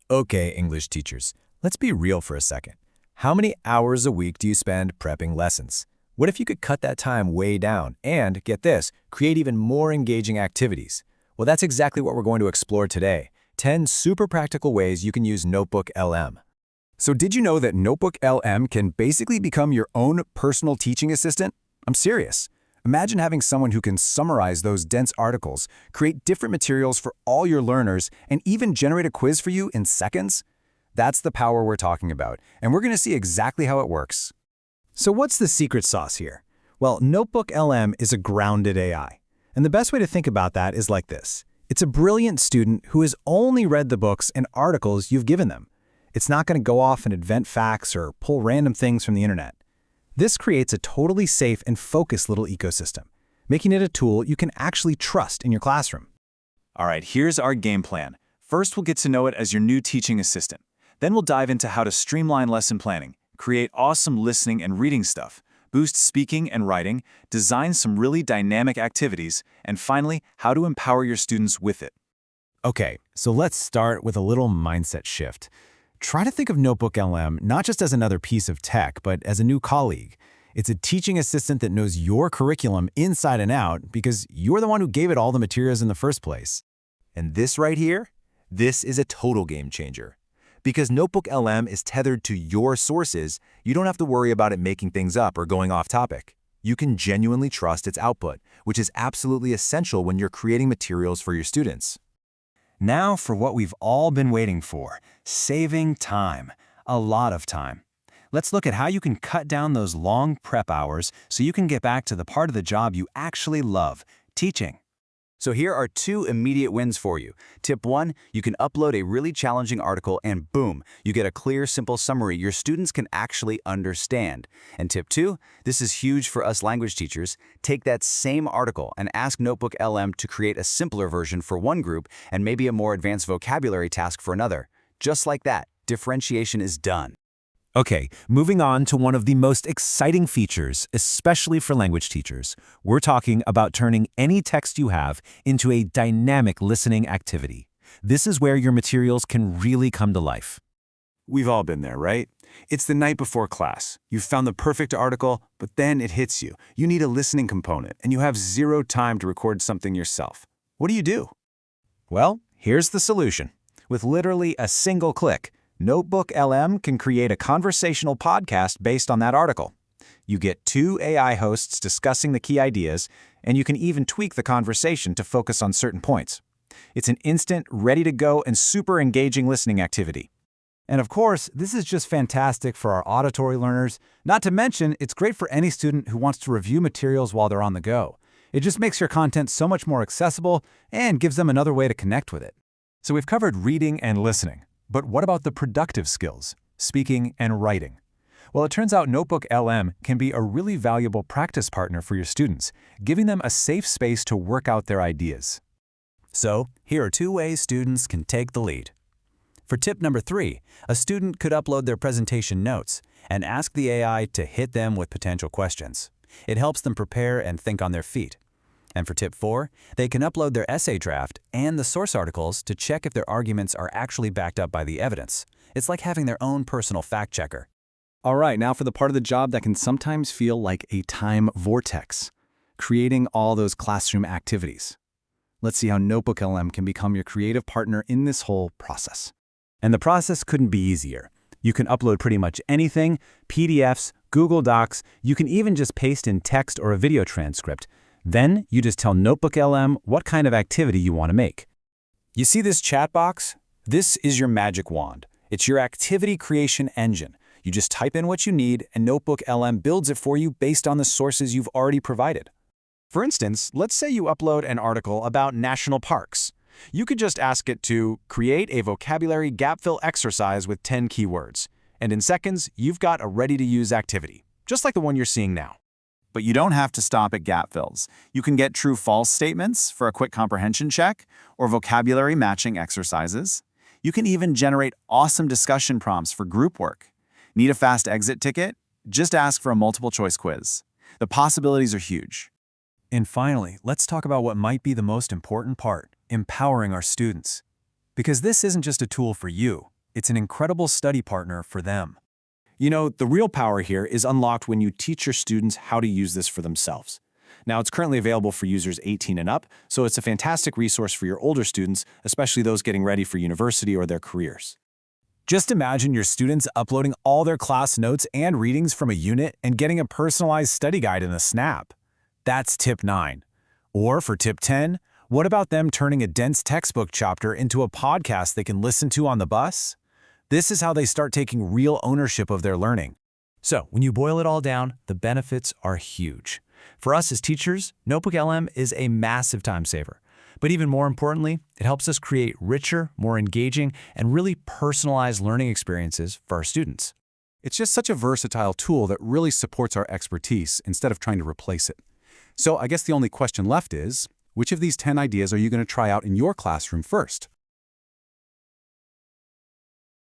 Okay, English teachers, let's be real for a second. How many hours a week do you spend prepping lessons? What if you could cut that time way down and, get this, create even more engaging activities? Well, that's exactly what we're going to explore today. 10 super practical ways you can use NotebookLM. So did you know that NotebookLM can basically become your own personal teaching assistant? I'm serious. Imagine having someone who can summarize those dense articles, create different materials for all your learners, and even generate a quiz for you in seconds? That's the power we're talking about, and we're going to see exactly how it works. So what's the secret sauce here? Well, NotebookLM is a grounded AI. And the best way to think about that is like this. It's a brilliant student who has only read the books and articles you've given them. It's not going to go off and invent facts or pull random things from the internet. This creates a totally safe and focused little ecosystem, making it a tool you can actually trust in your classroom. All right, here's our game plan. First, we'll get to know it as your new teaching assistant. Then we'll dive into how to streamline lesson planning, create awesome listening and reading stuff, boost speaking and writing, design some really dynamic activities, and finally, how to empower your students with it. Okay, so let's start with a little mindset shift. Try to think of NotebookLM not just as another piece of tech, but as a new colleague. It's a teaching assistant that knows your curriculum inside and out because you're the one who gave it all the materials in the first place. And this right here, this is a total game changer. Because NotebookLM is tethered to your sources, you don't have to worry about it making things up or going off topic. You can genuinely trust its output, which is absolutely essential when you're creating materials for your students. Now for what we've all been waiting for, saving time. A lot of time. Let's look at how you can cut down those long prep hours so you can get back to the part of the job you actually love, teaching. So here are 2 immediate wins for you. Tip 1, you can upload a really challenging article and boom, you get a clear, simple summary your students can actually understand. And tip 2, this is huge for us language teachers. Take that same article and ask NotebookLM to create a simpler version for one group and maybe a more advanced vocabulary task for another. Just like that, differentiation is done. Okay, moving on to one of the most exciting features, especially for language teachers. We're talking about turning any text you have into a dynamic listening activity. This is where your materials can really come to life. We've all been there, right? It's the night before class. You've found the perfect article, but then it hits you. You need a listening component, and you have 0 time to record something yourself. What do? Well, here's the solution. With literally a single click, NotebookLM can create a conversational podcast based on that article. You get 2 AI hosts discussing the key ideas, and you can even tweak the conversation to focus on certain points. It's an instant, ready-to-go, and super engaging listening activity. And of course, this is just fantastic for our auditory learners. Not to mention, it's great for any student who wants to review materials while they're on the go. It just makes your content so much more accessible and gives them another way to connect with it. So we've covered reading and listening. But what about the productive skills, speaking and writing? Well, it turns out NotebookLM can be a really valuable practice partner for your students, giving them a safe space to work out their ideas. So, here are 2 ways students can take the lead. For tip number 3, a student could upload their presentation notes and ask the AI to hit them with potential questions. It helps them prepare and think on their feet. And for tip 4, they can upload their essay draft and the source articles to check if their arguments are actually backed up by the evidence. It's like having their own personal fact checker. All right, now for the part of the job that can sometimes feel like a time vortex, creating all those classroom activities. Let's see how NotebookLM can become your creative partner in this whole process. And the process couldn't be easier. You can upload pretty much anything, PDFs, Google Docs, you can even just paste in text or a video transcript. Then you just tell NotebookLM what kind of activity you want to make. You see this chat box? This is your magic wand. It's your activity creation engine. You just type in what you need and NotebookLM builds it for you based on the sources you've already provided. For instance, let's say you upload an article about national parks. You could just ask it to create a vocabulary gap fill exercise with 10 keywords. And in seconds, you've got a ready-to-use activity, just like the one you're seeing now. But you don't have to stop at gap fills. You can get true-false statements for a quick comprehension check or vocabulary matching exercises. You can even generate awesome discussion prompts for group work. Need a fast exit ticket? Just ask for a multiple-choice quiz. The possibilities are huge. And finally, let's talk about what might be the most important part, empowering our students. Because this isn't just a tool for you, It's an incredible study partner for them. You know, the real power here is unlocked when you teach your students how to use this for themselves. Now, it's currently available for users 18 and up, so it's a fantastic resource for your older students, especially those getting ready for university or their careers. Just imagine your students uploading all their class notes and readings from a unit and getting a personalized study guide in a snap. That's tip 9. Or for tip 10, what about them turning a dense textbook chapter into a podcast they can listen to on the bus? This is how they start taking real ownership of their learning. So, when you boil it all down, the benefits are huge. For us as teachers, NotebookLM is a massive time saver. But even more importantly, it helps us create richer, more engaging, and really personalized learning experiences for our students. It's just such a versatile tool that really supports our expertise instead of trying to replace it. So I guess the only question left is, which of these 10 ideas are you going to try out in your classroom first?